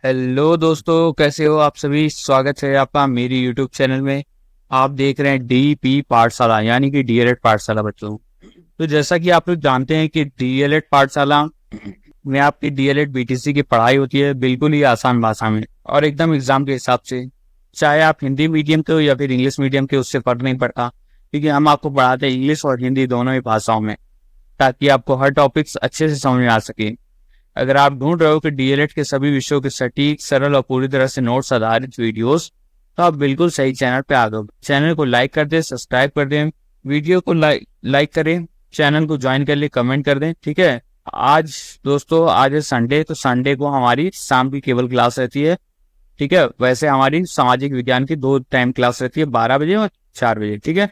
Hello दोस्तों, कैसे हो आप सभी। स्वागत है आपका मेरी यूट्यूब चैनल में। आप देख रहे हैं डीपी पाठशाला यानी कि डीएलएड पाठशाला बच्चों। तो जैसा कि आप लोग जानते हैं कि डीएलएड पाठशाला में आपकी डीएलएड बीटीसी की पढ़ाई होती है बिल्कुल ही आसान भाषा में और एकदम एग्जाम के हिसाब से। चाहे आप हिंदी मीडियम के हो या फिर इंग्लिश मीडियम के, उससे फर्क नहीं पड़ता, क्योंकि हम आपको पढ़ाते हैं इंग्लिश और हिंदी दोनों ही भाषाओं में, ताकि आपको हर टॉपिक्स अच्छे से समझ में आ सके। अगर आप ढूंढ रहे हो कि डीएलएड के सभी विषयों के सटीक, सरल और पूरी तरह से नोट्स आधारित वीडियोस, तो आप बिल्कुल सही चैनल पे आ गए। चैनल को लाइक कर दें, सब्सक्राइब कर दें, वीडियो को लाइक करें, चैनल को ज्वाइन कर ले, कमेंट कर दें। ठीक है। आज दोस्तों, आज है संडे, तो संडे को हमारी शाम की केवल क्लास रहती है। ठीक है। वैसे हमारी सामाजिक विज्ञान की 2 टाइम क्लास रहती है, 12 बजे और 4 बजे। ठीक है।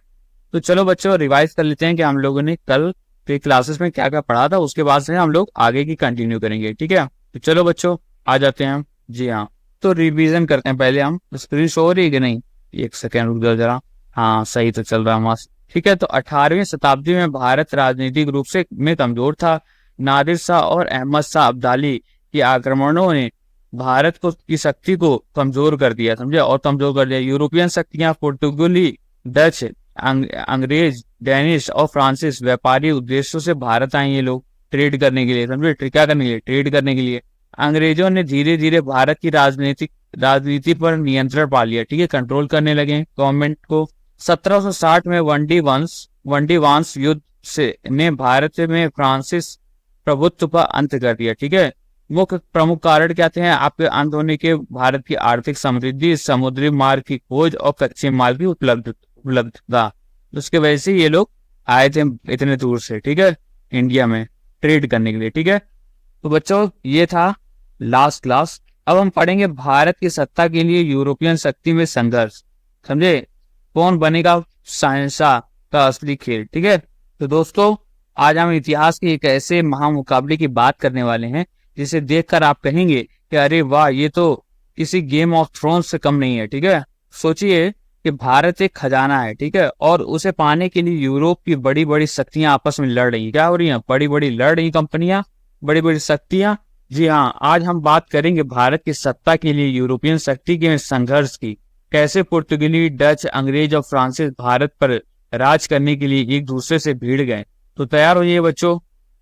तो चलो बच्चों, रिवाइज कर लेते हैं कि हम लोगों ने कल के क्लासेस में क्या क्या पढ़ा था, उसके बाद से हम लोग आगे की कंटिन्यू करेंगे। ठीक है। तो चलो बच्चों, आ जाते हैं हम। जी हाँ, तो रिवीजन करते हैं। पहले हम स्क्रीन शो हो रही है कि नहीं, एक सेकेंड रुक जाओ जरा। हाँ, सही तो चल रहा है मस्त। ठीक है। तो 18वीं शताब्दी में भारत राजनीतिक रूप से में कमजोर था। नादिर शाह और अहमद शाह अब्दाली के आक्रमणों ने भारत को की शक्ति को कमजोर कर दिया, समझे, और कमजोर कर दिया। यूरोपियन शक्तियां, पुर्तगाली, डच, अंग्रेज, डेनिश और फ्रांसिस व्यापारी उद्देश्यों से भारत आए। ये लोग ट्रेड करने के लिए, समझे, क्या करने के लिए, ट्रेड करने के लिए। अंग्रेजों ने धीरे धीरे भारत की राजनीति पर नियंत्रण पा लिया। ठीक है, कंट्रोल करने लगे गवर्नमेंट को। 1760 में वनडी वांस युद्ध से ने भारत में फ्रांसिस प्रभुत्व पर अंत कर दिया। ठीक है। मुख्य प्रमुख कारण क्या थे आपके अंत होने के? भारत की आर्थिक समृद्धि, समुद्री मार्ग की खोज और कच्चे माल की उपलब्धता। उसके वजह से ये लोग आए थे इतने दूर से, ठीक है, इंडिया में ट्रेड करने के लिए। ठीक है। तो बच्चों, ये था लास्ट क्लास। अब हम पढ़ेंगे भारत की सत्ता के लिए यूरोपियन शक्ति में संघर्ष। समझे, कौन बनेगा शहंशाह का असली खेल। ठीक है। तो दोस्तों, आज हम इतिहास के एक ऐसे महामुकाबले की बात करने वाले हैं जिसे देखकर आप कहेंगे कि अरे वाह, ये तो किसी गेम ऑफ थ्रोन्स से कम नहीं है। ठीक है। सोचिए कि भारत एक खजाना है, ठीक है, और उसे पाने के लिए यूरोप की बड़ी बड़ी शक्तियां आपस में लड़ रही हैं। क्या हो रही हैं? बड़ी बड़ी लड़ रही कंपनियां, बड़ी बड़ी शक्तियां। जी हाँ, आज हम बात करेंगे भारत की सत्ता के लिए यूरोपियन शक्ति के संघर्ष की। कैसे पुर्तगाली, डच, अंग्रेज और फ्रांसिस भारत पर राज करने के लिए एक दूसरे से भिड़ गए। तो तैयार हो जाइए बच्चों।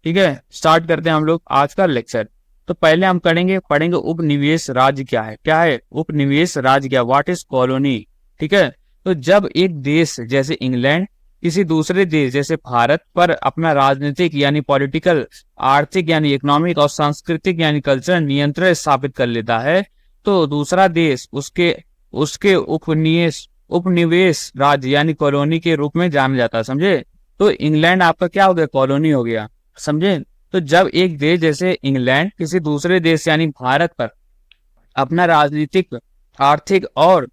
ठीक है, स्टार्ट करते हैं हम लोग आज का लेक्चर। तो पहले हम पढ़ेंगे उपनिवेश राज्य क्या है। क्या है उपनिवेश राज्य? क्या, व्हाट इज कॉलोनी। ठीक है। तो जब एक देश जैसे इंग्लैंड किसी दूसरे देश जैसे भारत पर अपना राजनीतिक यानी पॉलिटिकल, आर्थिक यानी इकोनॉमिक और सांस्कृतिक यानी कल्चरल नियंत्रण स्थापित कर लेता है, तो दूसरा देश उसके उसके उपनिवेश राज्य यानी कॉलोनी के रूप में जाना जाता है। समझे। तो इंग्लैंड आपका क्या हो गया? कॉलोनी हो गया। समझे। तो जब एक देश जैसे इंग्लैंड किसी दूसरे देश यानी भारत पर अपना राजनीतिक, आर्थिक और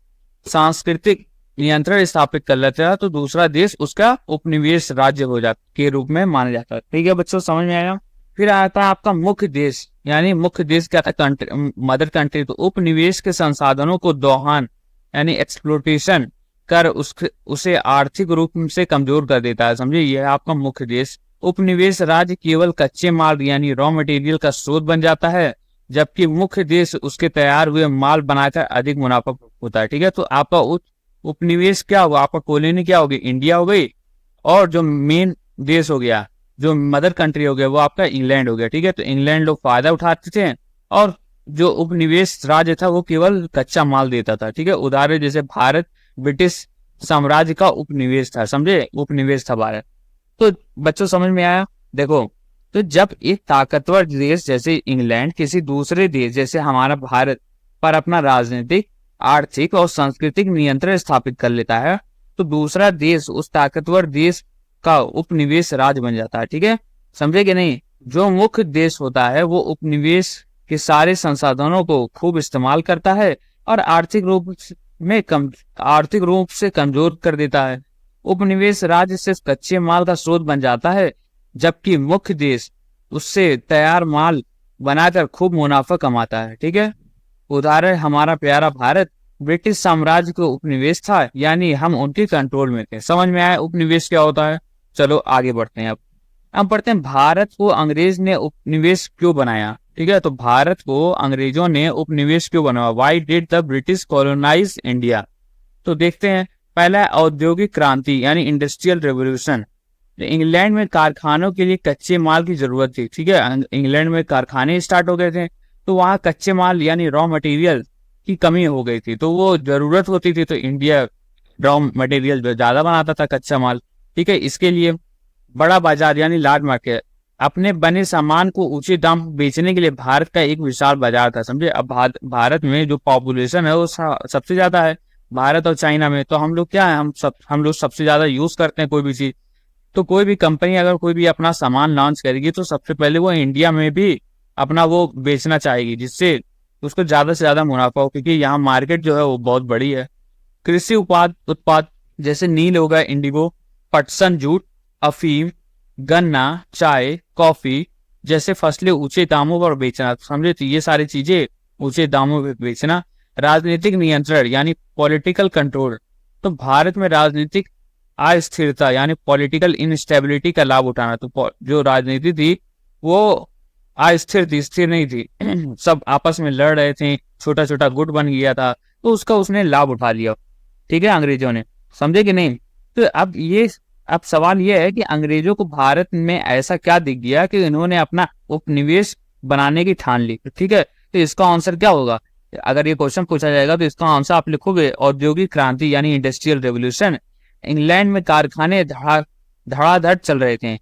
सांस्कृतिक नियंत्रण स्थापित कर लेता है, तो दूसरा देश उसका उपनिवेश राज्य हो जाता के रूप में माना जाता है। ठीक है बच्चों, समझ में आया। फिर आता है आपका मुख्य देश, यानी मुख्य देश क्या था? Country, mother country. तो उपनिवेश के संसाधनों को दोहन यानी एक्सप्लोटेशन कर उसे आर्थिक रूप से कमजोर कर देता है। समझिए, यह है आपका मुख्य देश। उपनिवेश राज्य केवल कच्चे माल यानी रॉ मटेरियल का स्रोत बन जाता है, जबकि मुख्य देश उसके तैयार हुए माल बनाकर अधिक मुनाफा होता है। ठीक है। तो आपका उपनिवेश क्या हुआ? आपका कॉलोनी क्या होगी? इंडिया हो गई, और जो मेन देश हो गया, जो मदर कंट्री हो गया, वो आपका इंग्लैंड हो गया। ठीक है। तो इंग्लैंड लोग फायदा उठाते थे, और जो उपनिवेश राज्य था वो केवल कच्चा माल देता था। ठीक है। उदाहरण जैसे भारत ब्रिटिश साम्राज्य का उपनिवेश था। समझे, उपनिवेश था भारत। तो बच्चों, समझ में आया। देखो, तो जब एक ताकतवर देश जैसे इंग्लैंड किसी दूसरे देश जैसे हमारा भारत पर अपना राजनीतिक, आर्थिक और सांस्कृतिक नियंत्रण स्थापित कर लेता है, तो दूसरा देश उस ताकतवर देश का उपनिवेश राज्य बन जाता है। ठीक है, समझे कि नहीं। जो मुख्य देश होता है वो उपनिवेश के सारे संसाधनों को खूब इस्तेमाल करता है और आर्थिक रूप से कमजोर कर देता है। उपनिवेश राज्य सिर्फ कच्चे माल का स्रोत बन जाता है, जबकि मुख्य देश उससे तैयार माल बनाकर खूब मुनाफा कमाता है। ठीक है। उदाहरण, हमारा प्यारा भारत ब्रिटिश साम्राज्य का उपनिवेश था, यानी हम उनके कंट्रोल में थे। समझ में आया उपनिवेश क्या होता है। चलो आगे बढ़ते हैं। अब पढ़ते हैं भारत को अंग्रेज ने उपनिवेश क्यों बनाया। ठीक है। तो भारत को अंग्रेजों ने उपनिवेश क्यों बनाया? Why did the British colonize India? तो देखते हैं, पहला है औद्योगिक क्रांति यानी इंडस्ट्रियल रेवोल्यूशन। इंग्लैंड में कारखानों के लिए कच्चे माल की जरूरत थी, ठीक है। इंग्लैंड में कारखाने स्टार्ट हो गए थे, तो वहां कच्चे माल यानी रॉ मटेरियल की कमी हो गई थी, तो वो जरूरत होती थी, तो इंडिया रॉ मटेरियल ज्यादा बनाता था, कच्चा माल, ठीक है। इसके लिए बड़ा बाजार यानी लार्ज मार्केट, अपने बने सामान को ऊंचे दाम बेचने के लिए भारत का एक विशाल बाजार था, समझे। अब भारत में जो पॉपुलेशन है वो सबसे ज्यादा है, भारत और चाइना में। तो हम लोग क्या है, हम लोग सबसे ज्यादा यूज करते हैं कोई भी चीज। तो कोई भी कंपनी अगर कोई भी अपना सामान लॉन्च करेगी तो सबसे पहले वो इंडिया में भी अपना वो बेचना चाहेगी, जिससे उसको ज्यादा से ज्यादा मुनाफा हो, क्योंकि यहाँ मार्केट जो है वो बहुत बड़ी है। कृषि उत्पाद जैसे नील हो गया, इंडिगो, पटसन, जूट, अफीम, गन्ना, चाय, कॉफी जैसे फसलें ऊंचे दामों पर बेचना, समझे। तो ये सारी चीजें ऊंचे दामों पर बेचना। राजनीतिक नियंत्रण यानी पॉलिटिकल कंट्रोल, तो भारत में राजनीतिक अस्थिरता यानी पॉलिटिकल इनस्टेबिलिटी का लाभ उठाना। तो जो राजनीति थी वो अस्थिर थी, स्थिर नहीं थी सब आपस में लड़ रहे थे, छोटा छोटा गुट बन गया था, तो उसका उसने लाभ उठा लिया, ठीक है, अंग्रेजों ने, समझे कि नहीं। तो अब सवाल यह है कि अंग्रेजों को भारत में ऐसा क्या दिख गया कि इन्होंने अपना उपनिवेश बनाने की ठान ली, ठीक है। तो इसका आंसर क्या होगा? अगर ये क्वेश्चन पूछा जाएगा तो इसका आंसर आप लिखोगे औद्योगिक क्रांति यानी इंडस्ट्रियल रेवोल्यूशन। इंग्लैंड में कारखाने धड़ाधड़ चल रहे थे,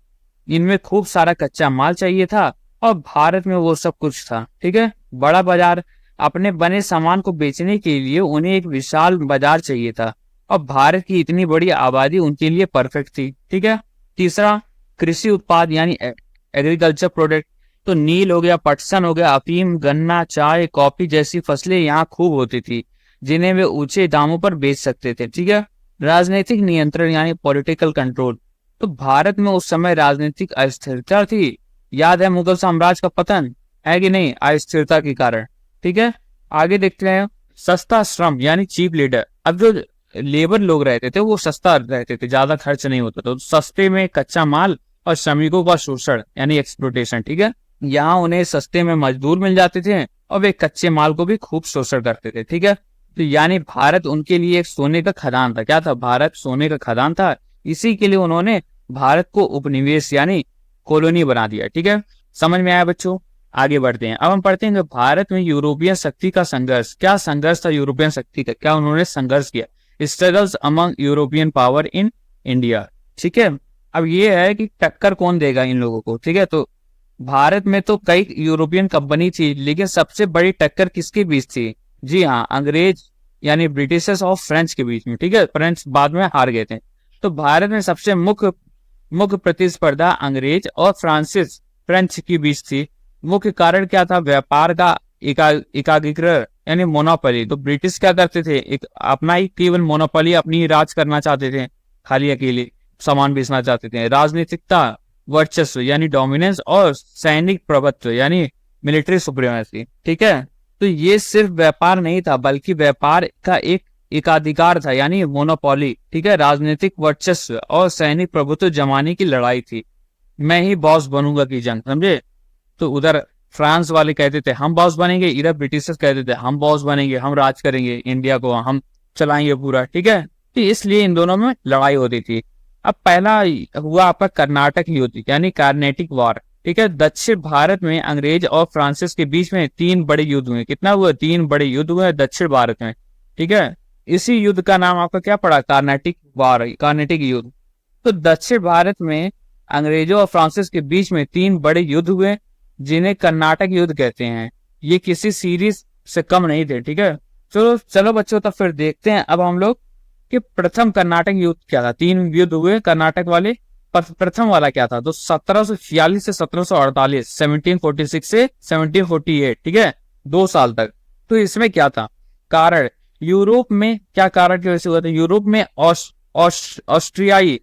इनमें खूब सारा कच्चा माल चाहिए था, और भारत में वो सब कुछ था, ठीक है। बड़ा बाजार, अपने बने सामान को बेचने के लिए उन्हें एक विशाल बाजार चाहिए था, और भारत की इतनी बड़ी आबादी उनके लिए परफेक्ट थी, ठीक है। तीसरा, कृषि उत्पाद यानी एग्रीकल्चर प्रोडक्ट, तो नील हो गया, पटसन हो गया, अफीम, गन्ना, चाय, कॉफी जैसी फसलें यहाँ खूब होती थी, जिन्हें वे ऊंचे दामों पर बेच सकते थे, ठीक है। राजनीतिक नियंत्रण यानी पॉलिटिकल कंट्रोल, तो भारत में उस समय राजनीतिक अस्थिरता थी। याद है मुगल साम्राज्य का पतन, है कि नहीं, अस्थिरता के कारण, ठीक है। आगे देखते हैं, सस्ता श्रम यानी चीप लेबर। अब जो लेबर लोग रहते थे वो सस्ता रहते थे, ज्यादा खर्च नहीं होता था, तो सस्ते में कच्चा माल और श्रमिकों का शोषण यानी एक्सप्लोटेशन, ठीक है। यहाँ उन्हें सस्ते में मजदूर मिल जाते थे और वे कच्चे माल को भी खूब शोषण करते थे, ठीक है। तो यानी भारत उनके लिए एक सोने का खदान था। क्या था? भारत सोने का खदान था, इसी के लिए उन्होंने भारत को उपनिवेश यानी कॉलोनी बना दिया, ठीक है। समझ में आया बच्चों? आगे बढ़ते हैं। अब हम पढ़ते हैं, जो भारत में यूरोपियन शक्ति का संघर्ष, क्या संघर्ष था यूरोपियन शक्ति का, क्या उन्होंने संघर्ष किया? Struggles among European power in India, ठीक है। अब ये है कि टक्कर कौन देगा इन लोगों को, ठीक है। तो भारत में तो कई यूरोपियन कंपनी थी, लेकिन सबसे बड़ी टक्कर किसके बीच थी? जी हाँ, अंग्रेज यानी ब्रिटिशर्स और फ्रेंच के बीच में, ठीक है। फ्रेंच बाद में हार गए थे। तो भारत में सबसे मुख्य प्रतिस्पर्धा अंग्रेज और फ्रेंच के बीच थी। मुख्य कारण क्या था? व्यापार का एकाधिकार यानी मोनोपोली। तो ब्रिटिश क्या करते थे? एक अपना ही केवल मोनोपोली, अपनी ही राज करना चाहते थे, खाली अकेले सामान बेचना चाहते थे। राजनीतिकता वर्चस्व यानी डोमिनेंस, और सैनिक प्रभुत्व यानी मिलिट्री सुप्रीमेसी, ठीक है। तो ये सिर्फ व्यापार नहीं था, बल्कि व्यापार का एक एकाधिकार था यानी मोनोपोली, ठीक है। राजनीतिक वर्चस्व और सैनिक प्रभुत्व जमाने की लड़ाई थी, मैं ही बॉस बनूंगा की जंग, समझे। तो उधर फ्रांस वाले कहते थे हम बॉस बनेंगे, इधर ब्रिटिशर्स कहते थे हम बॉस बनेंगे, हम राज करेंगे, इंडिया को हम चलाएंगे पूरा, ठीक है। तो इसलिए इन दोनों में लड़ाई होती थी। अब पहला हुआ आपका कर्नाटक युद्ध यानी कार्नेटिक वॉर, ठीक है। दक्षिण भारत में अंग्रेज और फ्रांसिस के बीच में 3 बड़े युद्ध हुए। कितना हुआ? 3 बड़े युद्ध हुए दक्षिण भारत में, ठीक है। इसी युद्ध का नाम आपका क्या पड़ा? कार्नेटिक वॉर, कार्नेटिक युद्ध। तो दक्षिण भारत में अंग्रेजों और फ्रांसिस के बीच में 3 बड़े युद्ध हुए, जिन्हें कर्नाटक युद्ध कहते हैं। ये किसी सीरीज से कम नहीं थे, ठीक है। चलो बच्चों, तब फिर देखते हैं अब हम लोग कि प्रथम कर्नाटक युद्ध क्या था। 3 युद्ध हुए कर्नाटक वाले, पर प्रथम वाला क्या था? तो 1746 से 1748, 1746 से 1748, ठीक है, 2 साल तक। तो इसमें क्या था कारण? यूरोप में क्या कारण की वजह से हुआ था? यूरोप में ऑस्ट्रियाई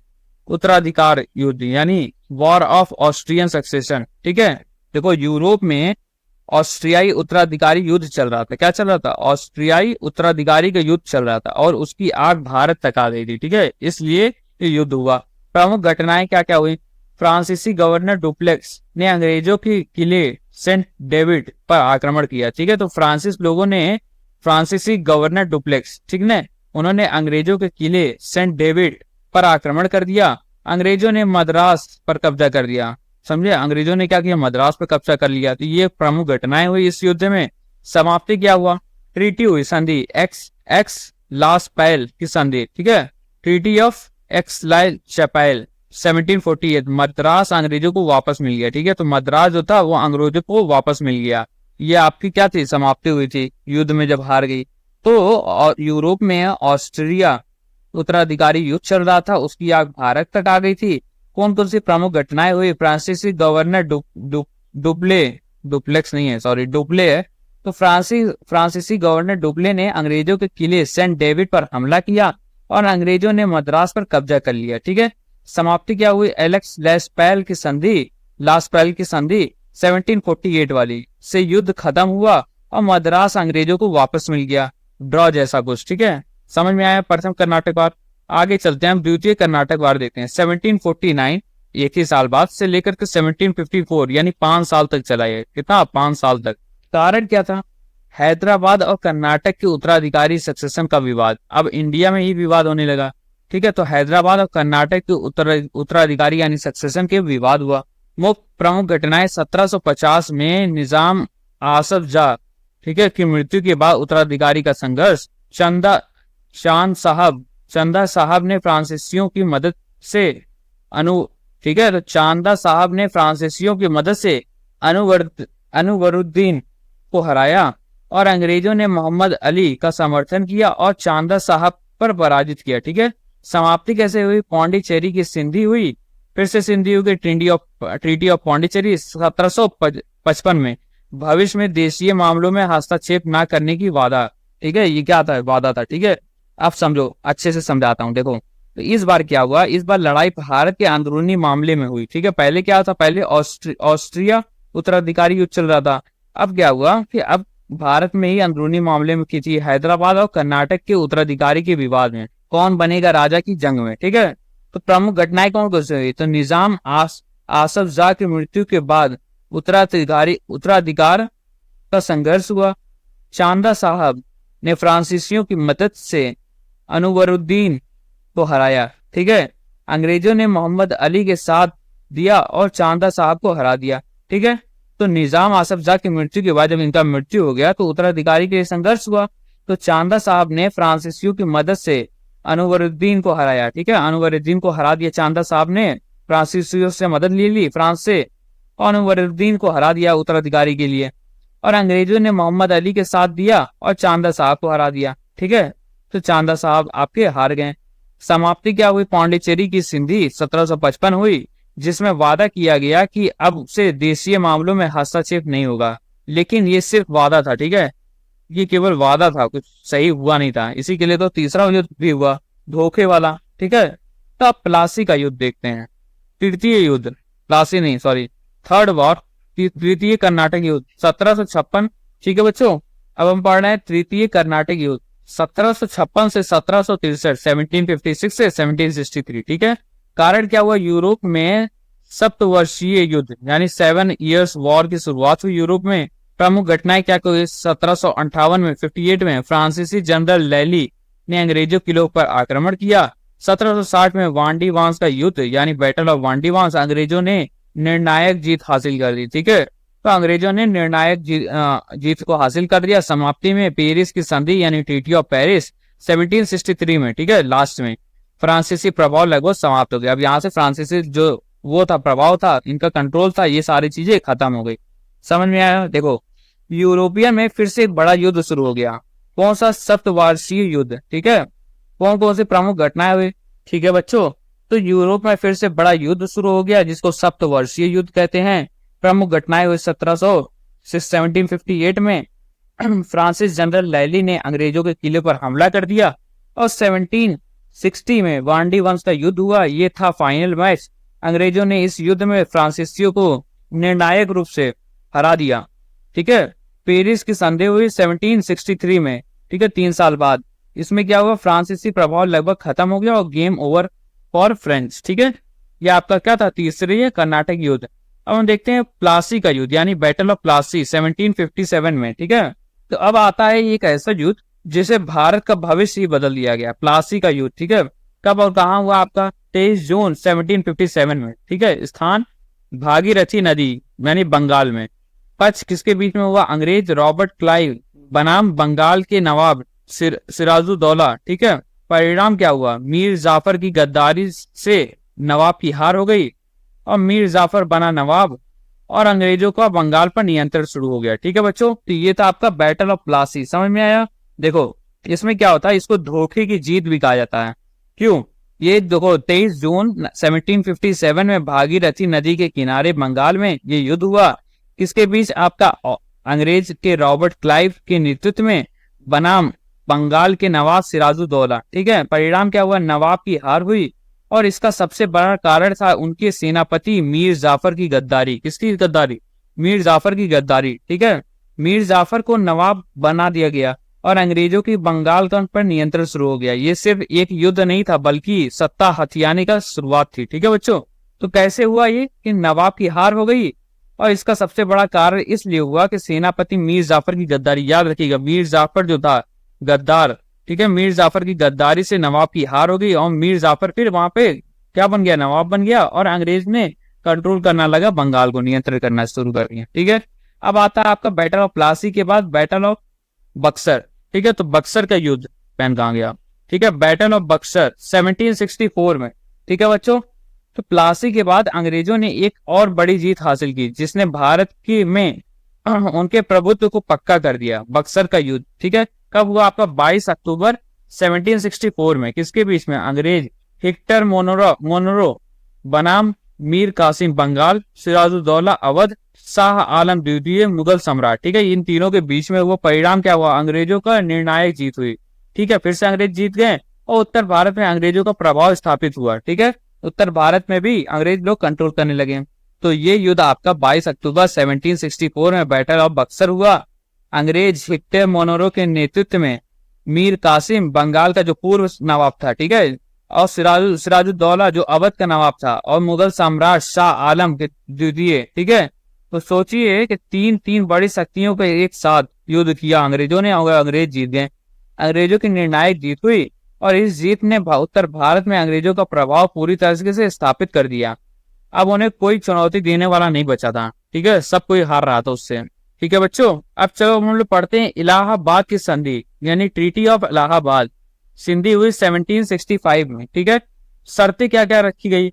उत्तराधिकार युद्ध यानी वॉर ऑफ ऑस्ट्रियन सक्सेशन, ठीक है। देखो, यूरोप में ऑस्ट्रियाई उत्तराधिकारी युद्ध चल रहा था। क्या चल रहा था? ऑस्ट्रियाई उत्तराधिकारी का युद्ध चल रहा था, और उसकी आग भारत तक आ गई थी, ठीक है। इसलिए ये युद्ध हुआ। प्रमुख घटनाएं क्या क्या हुई? फ्रांसीसी गवर्नर डुप्लेक्स ने अंग्रेजों के किले सेंट डेविड पर आक्रमण किया। ठीक है, तो फ्रांसीसी गवर्नर डुप्लेक्स, ठीक है, उन्होंने अंग्रेजों के किले सेंट डेविड पर आक्रमण कर दिया। अंग्रेजों ने मद्रास पर कब्जा कर दिया। समझे, अंग्रेजों ने क्या किया, मद्रास पर कब्जा कर लिया। तो ये प्रमुख घटनाएं हुई इस युद्ध में। समाप्ति क्या हुआ, ट्रीटी हुई, संधि, एक्स लास पैल की संधि। ठीक है, treaty of x lie chapel 1748, Madras अंग्रेजों को वापस मिल गया। ठीक है, तो मद्रास जो था वो अंग्रेजों को वापस मिल गया। ये आपकी क्या थी, समाप्ति हुई थी युद्ध में जब हार गई। तो यूरोप में ऑस्ट्रिया उत्तराधिकारी युद्ध चल रहा था, उसकी आग भारत तक आ गई थी। कौन कौन सी प्रमुख घटनाएं हुई, फ्रांसीसी गवर्नर डुप्लेक्स नहीं है, सॉरी डुप्ले है। तो फ्रांसीसी गवर्नर डुप्ले ने अंग्रेजों के किले सेंट डेविड पर हमला किया और अंग्रेजों ने मद्रास पर कब्जा कर लिया। ठीक है, समाप्ति क्या हुई, एलेक्स लासपैल की संधि 1748 वाली से युद्ध खत्म हुआ और मद्रास अंग्रेजों को वापस मिल गया, ड्रॉ जैसा कुछ। ठीक है, समझ में आया प्रथम कर्नाटक वार। आगे चलते हैं, हम द्वितीय कर्नाटक वार देखते हैं। 1749 एक ही साल बाद से लेकर के 1754 यानी 5 साल तक चला है। कितना, 5 साल तक। कारण क्या था, हैदराबाद और कर्नाटक के उत्तराधिकारी सक्सेशन का विवाद। अब इंडिया में ही विवाद होने लगा। ठीक है, तो हैदराबाद और कर्नाटक के उत्तराधिकारी यानी सक्सेशन के विवाद हुआ। मुख्य प्रमुख घटनाएं, 1750 में निजाम आसफ जाह, ठीक है, की मृत्यु के बाद उत्तराधिकारी का संघर्ष। चंदा साहब ने फ्रांसीसियों की मदद से ठीक है, तो चांदा साहब ने फ्रांसीसियों की मदद से अनुवरुद्दीन को हराया और अंग्रेजों ने मोहम्मद अली का समर्थन किया और चांदा साहब पर पराजित किया। ठीक है, समाप्ति कैसे हुई, पौंडीचेरी की संधि हुई, फिर से संधि हुई ट्रीटी ऑफ पौंडीचेरी 1755 में। भविष्य में देशीय मामलों में हस्तक्षेप न करने की वादा। ठीक है, ये क्या था, वादा था। ठीक है, आप समझो, अच्छे से समझाता हूँ। देखो, तो इस बार क्या हुआ, इस बार लड़ाई भारत के अंदरूनी मामले में हुई। ठीक है, पहले क्या था, पहले ऑस्ट्रिया उत्तराधिकारी युद्ध चल रहा था। अब क्या हुआ कि अब भारत में ही अंदरूनी मामले में की थी, हैदराबाद और कर्नाटक के उत्तराधिकारी के विवाद में, कौन बनेगा राजा की जंग में। ठीक है, तो प्रमुख घटनाएं कौन कौन सी हुई, तो निजाम आसफ जाह की मृत्यु के बाद उत्तराधिकार का संघर्ष हुआ। चांदा साहब ने फ्रांसीसियों की मदद से अनुवरुद्दीन को हराया। ठीक है, अंग्रेजों ने मोहम्मद अली के साथ दिया और चांदा साहब को हरा दिया। ठीक है, तो निजाम आसफ जाह की मृत्यु के बाद जब इनका मृत्यु हो गया तो उत्तराधिकारी के लिए संघर्ष हुआ। तो चांदा साहब ने फ्रांसीसियों की मदद से अनुवरुद्दीन को हराया। ठीक है, अनुवरुद्दीन को हरा दिया, चांदा साहब ने फ्रांसीसियों से मदद ले ली फ्रांस से और अनुवरुद्दीन को हरा दिया उत्तराधिकारी के लिए। और अंग्रेजों ने मोहम्मद अली के साथ दिया और चांदा साहब को हरा दिया। ठीक है, तो चांदा साहब आपके हार गए। समाप्ति क्या हुई, पौंडीचेरी की संधि 1755 हुई, जिसमें वादा किया गया कि अब से देशीय मामलों में हस्तक्षेप नहीं होगा। लेकिन ये सिर्फ वादा था। ठीक है, ये केवल वादा था, कुछ सही हुआ नहीं था। इसी के लिए तो तीसरा युद्ध भी हुआ, धोखे वाला। ठीक है, तो अब प्लासी का युद्ध देखते हैं। तृतीय युद्ध, प्लासी नहीं, सॉरी, थर्ड वॉर, तृतीय कर्नाटक युद्ध 1756। ठीक है बच्चों, अब हम पढ़ रहे हैं तृतीय कर्नाटक युद्ध 1756 से 1763, 1756 से 1763। ठीक है, कारण क्या हुआ, यूरोप में सप्तवर्षीय युद्ध यानी 7 इयर्स वॉर की शुरुआत हुई यूरोप में। प्रमुख घटनाएं क्या हुई, 1758 में 58 में फ्रांसीसी जनरल लैली ने अंग्रेजों किलों पर आक्रमण किया। 1760 में वांडी वांस का युद्ध यानी बैटल ऑफ वांडी वांस, अंग्रेजों ने निर्णायक जीत हासिल कर दी। ठीक है, तो अंग्रेजों ने निर्णायक जीत को हासिल कर दिया। समाप्ति में पेरिस की संधि यानी ट्रीटी ऑफ पेरिस 1763 में। ठीक है, लास्ट में फ्रांसीसी प्रभाव लगभग समाप्त हो गया। अब यहाँ से फ्रांसीसी जो वो था प्रभाव था, इनका कंट्रोल था, ये सारी चीजें खत्म हो गई। समझ में आया। देखो, यूरोपियन में फिर से एक बड़ा युद्ध शुरू हो गया। कौन सा, सप्तवार्षीय युद्ध। ठीक है, कौन कौन सी प्रमुख घटनाएं हुई। ठीक है बच्चों, तो यूरोप में फिर से बड़ा युद्ध शुरू हो गया जिसको सप्तवर्षीय युद्ध कहते हैं। प्रमुख घटनाएं हुई 1700 से 1758 में फ्रांसिस जनरल लैली ने अंग्रेजों के किले पर हमला कर दिया और 1760 में वांडी वंश का युद्ध हुआ। ये था फाइनल मैच। अंग्रेजों ने इस युद्ध में फ्रांसीसियों को निर्णायक रूप से हरा दिया। ठीक है, पेरिस की संधि हुई 1763 में। ठीक है, 3 साल बाद। इसमें क्या हुआ, फ्रांसीसी प्रभाव लगभग खत्म हो गया और गेम ओवर फॉर फ्रेंच। ठीक है, ये आपका क्या था, तीसरी कर्नाटक युद्ध। अब हम देखते हैं प्लासी का युद्ध यानी बैटल ऑफ प्लासी 1757 में। ठीक है, तो अब आता है एक ऐसा युद्ध जिसे भारत का भविष्य ही बदल दिया गया, प्लासी का युद्ध। ठीक है, कब और कहाँ हुआ आपका? 23 जून 1757 में। ठीक है, स्थान भागीरथी नदी यानी बंगाल में। पक्ष किसके बीच में हुआ? अंग्रेज रॉबर्ट क्लाइव बनाम बंगाल के नवाब सिराजुद्दौला। ठीक है, परिणाम क्या हुआ? मीर जाफर की गद्दारी से नवाब की हार हो गई और मीर जाफर बना नवाब और अंग्रेजों का बंगाल पर नियंत्रण शुरू हो गया। ठीक है बच्चों, तो ये था आपका बैटल ऑफ प्लासी। समझ में आया? देखो इसमें क्या होता है, इसको धोखे की जीत भी कहा जाता है। क्यों? ये देखो 23 जून 1757 में भागीरथी नदी के किनारे बंगाल में ये युद्ध हुआ। किसके बीच? आपका अंग्रेज के रॉबर्ट क्लाइव के नेतृत्व में बनाम बंगाल के नवाब सिराजुद्दौला। ठीक है, परिणाम क्या हुआ? नवाब की हार हुई और इसका सबसे बड़ा कारण था उनके सेनापति मीर जाफर की गद्दारी। किसकी गद्दारी? मीर जाफर की गद्दारी। ठीक है, मीर जाफर को नवाब बना दिया गया और अंग्रेजों की बंगाल पर नियंत्रण शुरू हो गया। ये सिर्फ एक युद्ध नहीं था बल्कि सत्ता हथियाने का शुरुआत थी। ठीक है बच्चों, तो कैसे हुआ ये कि नवाब की हार हो गई और इसका सबसे बड़ा कारण इसलिए हुआ कि सेनापति मीर जाफर की गद्दारी। याद रखिएगा, मीर जाफर जो था गद्दार। ठीक है, मीर जाफर की गद्दारी से नवाब की हार हो गई और मीर जाफर फिर वहां पे क्या बन गया? नवाब बन गया और अंग्रेज ने कंट्रोल करना लगा, बंगाल को नियंत्रण करना शुरू कर दिया। ठीक है, अब आता है आपका बैटल ऑफ प्लासी के बाद बैटल ऑफ बक्सर। ठीक है, तो बक्सर का युद्ध पेन कहा गया? ठीक है, बैटल ऑफ बक्सर 1764 में। ठीक है बच्चों, तो प्लासी के बाद अंग्रेजों ने एक और बड़ी जीत हासिल की जिसने भारत की में उनके प्रभुत्व को पक्का कर दिया, बक्सर का युद्ध। ठीक है, कब हुआ आपका? 22 अक्टूबर 1764 में। किसके बीच में? अंग्रेज हेक्टर मोनरो बनाम मीर कासिम बंगाल, सिराजुद्दौला अवध, शाह आलम द्वितीय मुगल सम्राट। ठीक है, इन तीनों के बीच में हुआ। परिणाम क्या हुआ? अंग्रेजों का निर्णायक जीत हुई। ठीक है, फिर से अंग्रेज जीत गए और उत्तर भारत में अंग्रेजों का प्रभाव स्थापित हुआ। ठीक है, उत्तर भारत में भी अंग्रेज लोग कंट्रोल करने लगे। तो ये युद्ध आपका 22 अक्टूबर 1764 में बैटल ऑफ बक्सर हुआ। अंग्रेज हेक्टर मोनरो के नेतृत्व में मीर कासिम बंगाल का जो पूर्व नवाब था, ठीक है, और सिराजुद्दौला जो अवध का नवाब था, और मुगल सम्राट शाह आलम के द्वितीय। ठीक है, तो सोचिए कि तीन बड़ी शक्तियों का एक साथ युद्ध किया अंग्रेजों ने और अंग्रेज जीत गए। अंग्रेजों की निर्णायक जीत हुई और इस जीत ने उत्तर भारत में अंग्रेजों का प्रभाव पूरी तरह से स्थापित कर दिया। अब उन्हें कोई चुनौती देने वाला नहीं बचा था। ठीक है, सब कोई हार रहा था उससे। ठीक है बच्चों, अब चलो हम लोग पढ़ते हैं इलाहाबाद की संधि यानी ट्रीटी ऑफ इलाहाबाद। संधि हुई 1765 में। ठीक है, शर्तें क्या क्या रखी गई?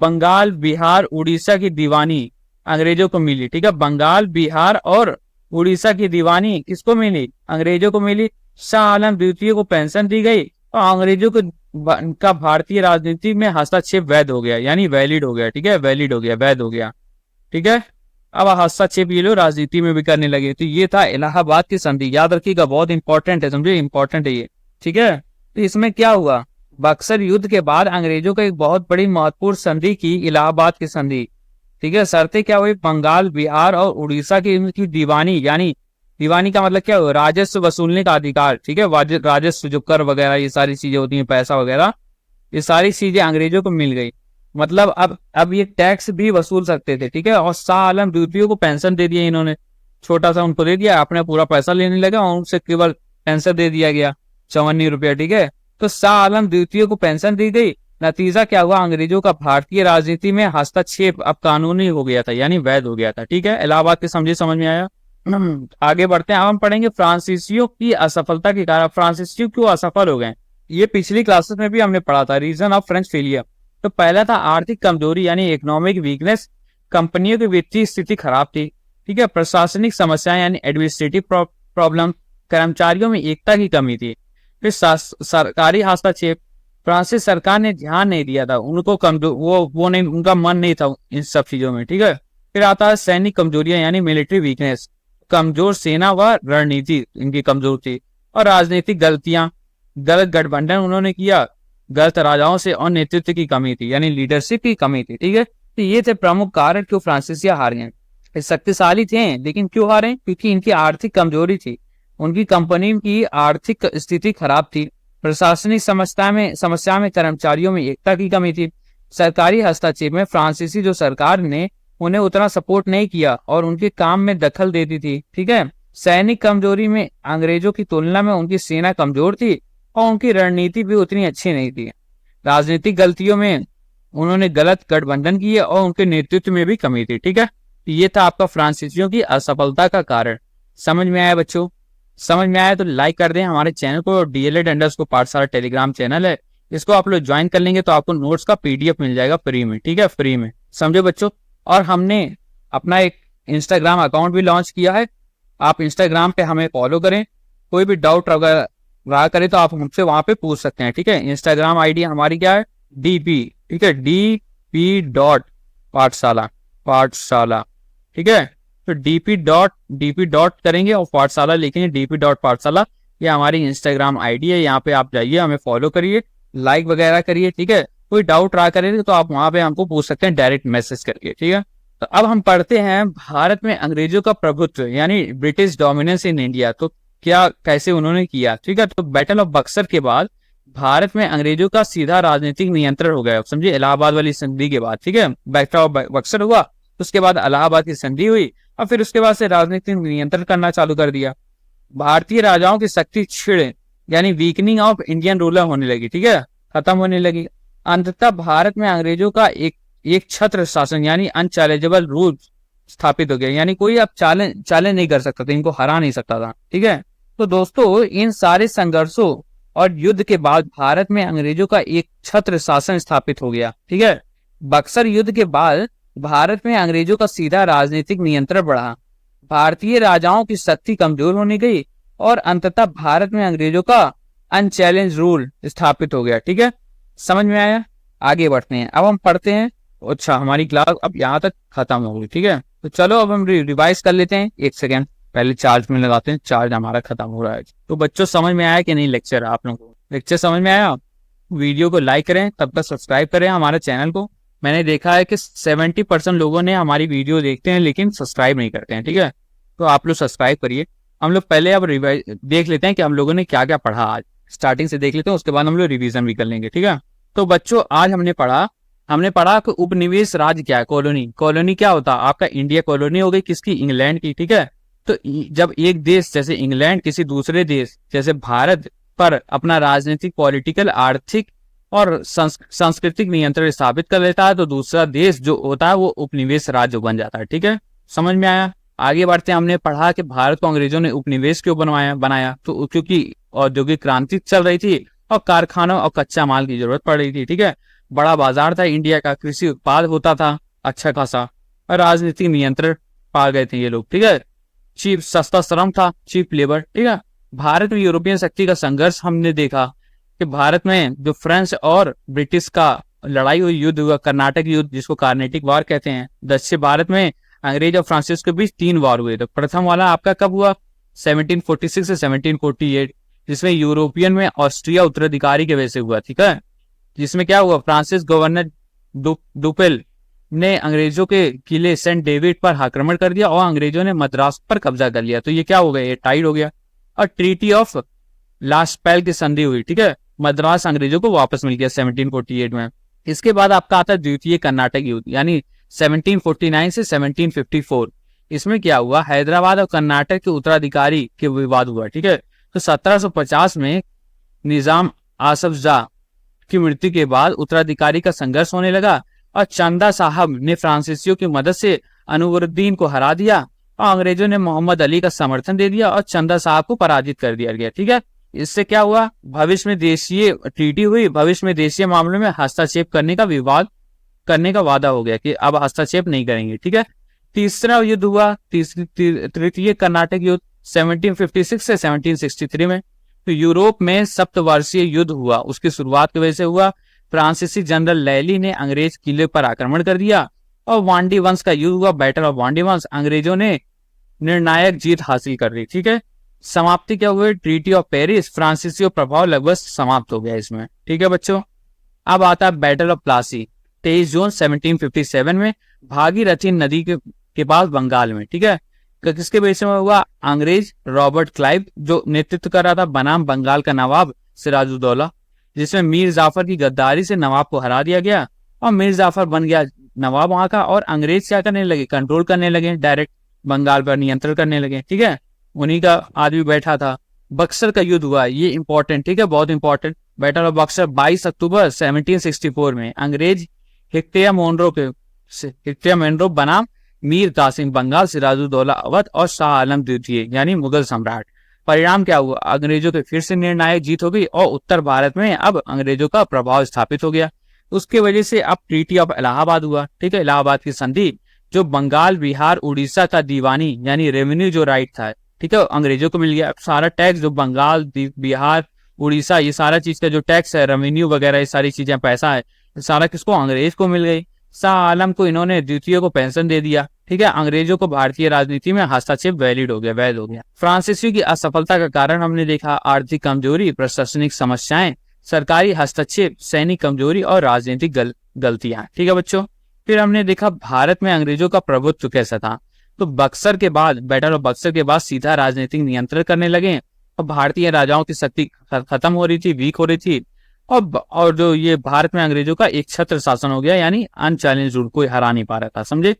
बंगाल, बिहार, उड़ीसा की दीवानी अंग्रेजों को मिली। ठीक है, बंगाल, बिहार और उड़ीसा की दीवानी किसको मिली? अंग्रेजों को मिली। शाह आलम द्वितीय को पेंशन दी गई और अंग्रेजों को का भारतीय राजनीति में हस्तक्षेप वैध हो गया यानी वैलिड हो गया। ठीक है, वैलिड हो गया, वैध हो गया। ठीक है, अब हस्तक्षेप ये लोग राजनीति में भी करने लगे। तो ये था इलाहाबाद की संधि। याद रखिएगा, बहुत इंपॉर्टेंट है, समझे, इंपॉर्टेंट है ये। ठीक है, तो इसमें क्या हुआ? बक्सर युद्ध के बाद अंग्रेजों को एक बहुत बड़ी महत्वपूर्ण संधि की, इलाहाबाद की संधि। ठीक है, शर्तें क्या हुई? बंगाल, बिहार और उड़ीसा की दीवानी यानी दीवानी का मतलब क्या हुआ? राजस्व वसूलने का अधिकार। ठीक है, राजस्व जो कर वगैरह ये सारी चीजें होती हैं, पैसा वगैरह, ये सारी चीजें अंग्रेजों को मिल गई। मतलब अब ये टैक्स भी वसूल सकते थे। ठीक है, और शाह आलम द्वितीय को पेंशन दे दिया इन्होंने, छोटा सा उनको दे दिया, अपने पूरा पैसा लेने लगा और उनसे केवल पेंशन दे दिया गया 54 रुपया। ठीक है, तो शाह आलम द्वितीय को पेंशन दी गई। नतीजा क्या हुआ? अंग्रेजों का भारतीय राजनीति में हस्तक्षेप अब कानूनी हो गया था यानी वैध हो गया था। ठीक है, इलाहाबाद के समझ में आया। आगे बढ़ते हैं, हम पढ़ेंगे फ्रांसीसियों की असफलता के कारण। फ्रांसीसियों क्यों असफल हो गए? ये पिछली क्लासेस में भी हमने पढ़ा था, रीजन ऑफ फ्रेंच फेलियर। तो पहला था आर्थिक कमजोरी यानी इकोनॉमिक वीकनेस, कंपनियों की वित्तीय स्थिति खराब थी। ठीक है, प्रशासनिक समस्याएं यानी एडमिनिस्ट्रेटिव प्रॉब्लम, कर्मचारियों में एकता की कमी थी। फिर सरकारी हस्तक्षेप, फ्रांसीसी सरकार ने ध्यान नहीं दिया था, उनको कमजोर वो नहीं, उनका मन नहीं था इन सब चीजों में। ठीक है, फिर आता है सैनिक कमजोरियां यानी मिलिट्री वीकनेस, कमजोर सेना व रणनीति इनकी कमजोर थी। और राजनीतिक गलतियां, गलत गठबंधन उन्होंने किया, गलत राजाओं से और नेतृत्व की कमी थी यानी लीडरशिप की कमी थी। ठीक है, तो ये थे प्रमुख कारण क्यों फ्रांसीसिया हार गए। शक्तिशाली थे लेकिन क्यों हारे? क्योंकि इनकी आर्थिक कमजोरी थी, उनकी कंपनी की आर्थिक स्थिति खराब थी, प्रशासनिक समस्या में कर्मचारियों में एकता की कमी थी, सरकारी हस्तक्षेप में फ्रांसीसी जो सरकार ने उन्हें उतना सपोर्ट नहीं किया और उनके काम में दखल देती थी। ठीक है, सैनिक कमजोरी में अंग्रेजों की तुलना में उनकी सेना कमजोर थी और उनकी रणनीति भी उतनी अच्छी नहीं थी। राजनीतिक गलतियों में उन्होंने गलत गठबंधन किए और उनके नेतृत्व में भी कमी थी। ठीक है, ये था आपका फ्रांसीसियों की असफलता का कारण। समझ में आया बच्चों? समझ में आया तो लाइक कर दें हमारे चैनल को। DLED_ पाठशाला टेलीग्राम चैनल है, इसको आप लोग ज्वाइन कर लेंगे तो आपको नोट्स का PDF मिल जाएगा फ्री में। ठीक है, फ्री में, समझे बच्चों। और हमने अपना एक इंस्टाग्राम अकाउंट भी लॉन्च किया है, आप इंस्टाग्राम पे हमें फॉलो करें। कोई भी डाउट वगैरह रहा करे तो आप हमसे वहां पे पूछ सकते हैं। ठीक है, इंस्टाग्राम ID हमारी क्या है? DP। ठीक है, DP. पाठशाला। ठीक है, तो DP. करेंगे और पाठशाला लिखेंगे, DP. पाठशाला। ये हमारी इंस्टाग्राम ID है, यहाँ पे आप जाइए, हमें फॉलो करिए, लाइक वगैरह करिए। ठीक है, कोई डाउट रहा करे तो आप वहां पे हमको पूछ सकते हैं डायरेक्ट मैसेज करके। ठीक है, तो अब हम पढ़ते हैं भारत में अंग्रेजों का प्रभुत्व यानी ब्रिटिश डोमिनेंस इन इंडिया, तो क्या कैसे उन्होंने किया। ठीक है, तो बैटल ऑफ बक्सर के बाद भारत में अंग्रेजों का सीधा राजनीतिक नियंत्रण हो गया। समझिए, इलाहाबाद वाली संधि के बाद। ठीक है, बैटल ऑफ बक्सर हुआ, उसके बाद इलाहाबाद की संधि हुई और फिर उसके बाद से राजनीतिक नियंत्रण करना चालू कर दिया। भारतीय राजाओं की शक्ति छिड़ यानी वीकनिंग ऑफ इंडियन रूलर होने लगी। ठीक है, खत्म होने लगी। अंततः भारत में अंग्रेजों का एक छत्र शासन यानी अनचैलेंजेबल रूल स्थापित हो गया, यानी कोई अब चैलेंज नहीं कर सकता था, इनको हरा नहीं सकता था। ठीक है, तो दोस्तों इन सारे संघर्षों और युद्ध के बाद भारत में अंग्रेजों का एक छत्र शासन स्थापित हो गया। ठीक है, बक्सर युद्ध के बाद भारत में अंग्रेजों का सीधा राजनीतिक नियंत्रण बढ़ा, भारतीय राजाओं की शक्ति कमजोर होने गई और अंततः भारत में अंग्रेजों का अनचैलेंज रूल स्थापित हो गया। ठीक है, समझ में आया? आगे बढ़ते हैं, अब हम पढ़ते हैं। अच्छा, हमारी क्लास अब यहाँ तक खत्म हो गई। ठीक है, तो चलो अब हम रिवाइज कर लेते हैं। एक सेकेंड पहले चार्ज में लगाते हैं, चार्ज हमारा खत्म हो रहा है। तो बच्चों समझ में आया कि नहीं लेक्चर? आप लोगों को लेक्चर समझ में आया? वीडियो को लाइक करें, तब तक सब्सक्राइब करें हमारे चैनल को। मैंने देखा है कि 70% लोगों ने हमारी वीडियो देखते हैं लेकिन सब्सक्राइब नहीं करते हैं। ठीक है, तो आप लोग सब्सक्राइब करिए। हम लोग पहले अब रिवाइज देख लेते हैं कि हम लोगों ने क्या क्या पढ़ा आज। स्टार्टिंग से देख लेते हैं, उसके बाद हम लोग रिवीजन भी कर लेंगे। ठीक है, तो बच्चों आज हमने पढ़ा कि उपनिवेश राज्य क्या है, कॉलोनी क्या होता है आपका? इंडिया कॉलोनी हो गई किसकी? इंग्लैंड की। ठीक है, तो जब एक देश जैसे इंग्लैंड किसी दूसरे देश जैसे भारत पर अपना राजनीतिक, पॉलिटिकल, आर्थिक और सांस्कृतिक नियंत्रण स्थापित कर लेता है तो दूसरा देश जो होता है वो उपनिवेश राज्य बन जाता है। ठीक है, समझ में आया? आगे बढ़ते हैं। हमने पढ़ा कि भारत को अंग्रेजों ने उपनिवेश क्यों बनाया, तो क्योंकि औद्योगिक क्रांति चल रही थी और कारखानों और कच्चा माल की जरूरत पड़ रही थी। ठीक है, बड़ा बाजार था इंडिया का, कृषि उत्पाद होता था अच्छा खासा और राजनीतिक नियंत्रण पा गए थे ये लोग। ठीक है, चीप सस्ता श्रम था, चीप लेबर। ठीक है, भारत में यूरोपियन शक्ति का संघर्ष हमने देखा कि भारत में जो फ्रांस और ब्रिटिश का लड़ाई हुई, युद्ध हुआ, कर्नाटक युद्ध जिसको कार्नेटिक वॉर कहते हैं। दक्षिण भारत में अंग्रेज और फ्रांसिस के बीच 3 वॉर हुए। तो प्रथम वाला आपका कब हुआ? 1746 से 1748, जिसमें यूरोपियन में ऑस्ट्रिया उत्तराधिकारी के वजह से हुआ। ठीक है, जिसमें क्या हुआ? फ्रांसिस गवर्नर डुपेल ने अंग्रेजों के किले सेंट डेविड पर आक्रमण कर दिया और अंग्रेजों ने मद्रास पर कब्जा कर लिया। तो ये क्या हो गया? ये टाइड हो गया और ट्रीटी ऑफ लास्पैल की संधि हुई। ठीक है, मद्रास अंग्रेजों को वापस मिल गया 1748 में। इसके बाद आपका आता है द्वितीय कर्नाटक युद्ध यानी 1749 से 1754। इसमें क्या हुआ? हैदराबाद और कर्नाटक के उत्तराधिकारी के विवाद हुआ। ठीक है, तो 1750 में निजाम आसफ जाह की मृत्यु के बाद उत्तराधिकारी का संघर्ष होने लगा और चंदा साहब ने फ्रांसीसियों की मदद से अनवरुद्दीन को हरा दिया और अंग्रेजों ने मोहम्मद अली का समर्थन दे दिया और चंदा साहब को पराजित कर दिया गया। ठीक है, इससे क्या हुआ? भविष्य में देशीय ट्रीटी हुई, भविष्य में देशीय मामलों में हस्तक्षेप करने का वादा हो गया कि अब हस्तक्षेप नहीं करेंगे। ठीक है, तीसरा युद्ध हुआ, तृतीय कर्नाटक युद्ध 1756 से 1763 में। तो यूरोप में सप्तवर्षीय युद्ध हुआ, उसकी शुरुआत की वजह से हुआ। फ्रांसीसी जनरल लैली ने अंग्रेज किले पर आक्रमण कर दिया और वांडी वंश का युद्ध हुआ, बैटल ऑफ वांडी वंश। अंग्रेजों ने निर्णायक जीत हासिल कर ली। ठीक है, समाप्ति क्या हुई? Treaty of Paris. फ्रांसीसी प्रभाव लगभग समाप्त हो गया इसमें। ठीक है बच्चों, अब आता है बैटल ऑफ प्लासी 23 जून 1757 में भागीरथी नदी के पास बंगाल में। ठीक है, किसके बेस में हुआ? अंग्रेज रॉबर्ट क्लाइव जो नेतृत्व कर रहा था बनाम बंगाल का नवाब सिराजुद्दौला, जिसमें मीर जाफर की गद्दारी से नवाब को हरा दिया गया और मीर जाफर बन गया नवाब वहां का, और अंग्रेज क्या करने लगे, कंट्रोल करने लगे, डायरेक्ट बंगाल पर नियंत्रण करने लगे। ठीक है, उन्हीं का आदमी बैठा था। बक्सर का युद्ध हुआ, ये इंपॉर्टेंट, ठीक है, बहुत इंपॉर्टेंट। बैटल ऑफ बक्सर 22 अक्टूबर 1764 में अंग्रेज हिक्टिया मोनरो बनाम मीर कासिम बंगाल, सिराजुद्दौला अवध और शाह आलम द्वितीय यानी मुगल सम्राट। परिणाम क्या हुआ, अंग्रेजों की फिर से निर्णायक जीत हो गई और उत्तर भारत में अब अंग्रेजों का प्रभाव स्थापित हो गया। उसके वजह से अब ट्रीटी ऑफ इलाहाबाद हुआ। ठीक है, इलाहाबाद की संधि, जो बंगाल, बिहार, उड़ीसा का दीवानी यानी रेवेन्यू जो राइट था, ठीक है, अंग्रेजों को मिल गया। सारा टैक्स जो बंगाल, बिहार, उड़ीसा, ये सारा चीज का जो टैक्स है, रेवेन्यू वगैरह, ये सारी चीजें, पैसा है, सारा किसको, अंग्रेज को मिल गई। शाह आलम को इन्होंने द्वितीय को पेंशन दे दिया। ठीक है, अंग्रेजों को भारतीय राजनीति में हस्तक्षेप वैध हो गया। फ्रांसीसी की असफलता का कारण हमने देखा, आर्थिक कमजोरी, प्रशासनिक समस्याएं, सरकारी हस्तक्षेप, सैनिक कमजोरी और राजनीतिक गलतियां। ठीक है बच्चों, फिर हमने देखा भारत में अंग्रेजों का प्रभुत्व कैसा था। तो बक्सर के बाद, बैटल ऑफ बक्सर के बाद सीधा राजनीतिक नियंत्रण करने लगे और भारतीय राजाओं की शक्ति खत्म हो रही थी, वीक हो रही थी। और जो ये भारत में अंग्रेजों का एक छत्र शासन हो गया, यानी अनचैलेंज रूल, कोई हरा नहीं पा रहा था। समझे,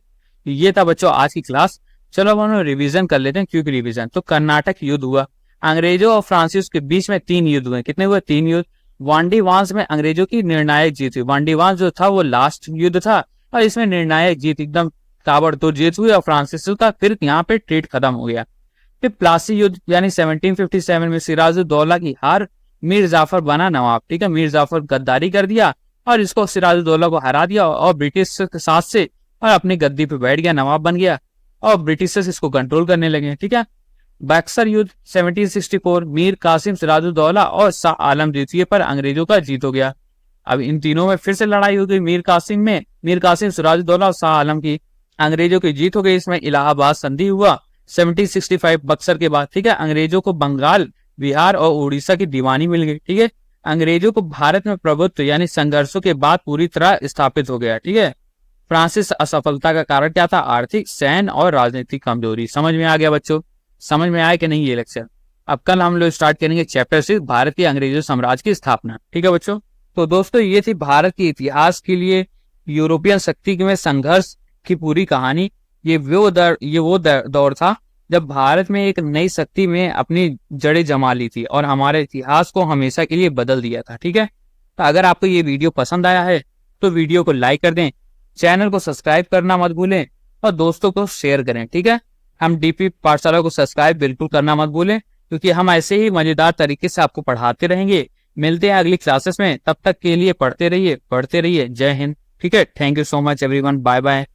ये था बच्चों आज की क्लास। चलो अब हम रिवीजन कर लेते हैं, क्विक रिवीजन। तो कर्नाटक युद्ध हुआ, अंग्रेजों और फ्रांसीस के बीच में 3 युद्ध हुए। कितने हुए, 3 युद्ध। वांडी वांस में अंग्रेजों की निर्णायक जीत हुई। वांडी वांस जो था वो लास्ट युद्ध था और इसमें निर्णायक जीत, एकदम ताबड़तोड़ जीत हुई और फ्रांसीसियों का फिर यहाँ पे ट्रीट खत्म हो गया। फिर प्लासी युद्ध यानी 1757 में सिराजुद्दौला की हार, मीर जाफर बना नवाब। ठीक है, मीर जाफर गद्दारी कर दिया और इसको सिराजुद्दौला को हरा दिया और ब्रिटिश के साथ से और अपनी गद्दी पे बैठ गया, नवाब बन गया और ब्रिटिशर्स इसको कंट्रोल करने लगे। ठीक है, बक्सर युद्ध 1764, मीर कासिम, सिराजुद्दौला और शाह आलम द्वितीय पर अंग्रेजों का जीत हो गया। अब इन तीनों में फिर से लड़ाई हो गई, मीर कासिम, सिराजुद्दौला और शाह आलम की, अंग्रेजों की जीत हो गई। इसमें इलाहाबाद संधि हुआ 1765 बक्सर के बाद। ठीक है, अंग्रेजों को बंगाल, बिहार और उड़ीसा की दीवानी मिल गई। ठीक है, अंग्रेजों को भारत में प्रभुत्व यानी संघर्षों के बाद पूरी तरह स्थापित हो गया। ठीक है, फ्रांसिस असफलता का कारण क्या था, आर्थिक, सैन्य और राजनीतिक कमजोरी। समझ में आ गया बच्चों, समझ में आया कि नहीं ये लेक्चर। अब कल हम लोग स्टार्ट करेंगे चैप्टर 6, भारत के अंग्रेजों साम्राज्य की स्थापना। ठीक है बच्चों, तो दोस्तों ये थी भारत के इतिहास के लिए यूरोपियन शक्ति में संघर्ष की पूरी कहानी। ये वो दौर था जब भारत में एक नई शक्ति में अपनी जड़ें जमा ली थी और हमारे इतिहास को हमेशा के लिए बदल दिया था। ठीक है, तो अगर आपको ये वीडियो पसंद आया है तो वीडियो को लाइक कर दें, चैनल को सब्सक्राइब करना मत भूलें और दोस्तों को शेयर करें। ठीक है, हम डीपी पाठशाला को सब्सक्राइब बिल्कुल करना मत भूलें, क्योंकि हम ऐसे ही मजेदार तरीके से आपको पढ़ाते रहेंगे। मिलते हैं अगली क्लासेस में, तब तक के लिए पढ़ते रहिए। जय हिंद। ठीक है, thank you so much everyone, bye bye.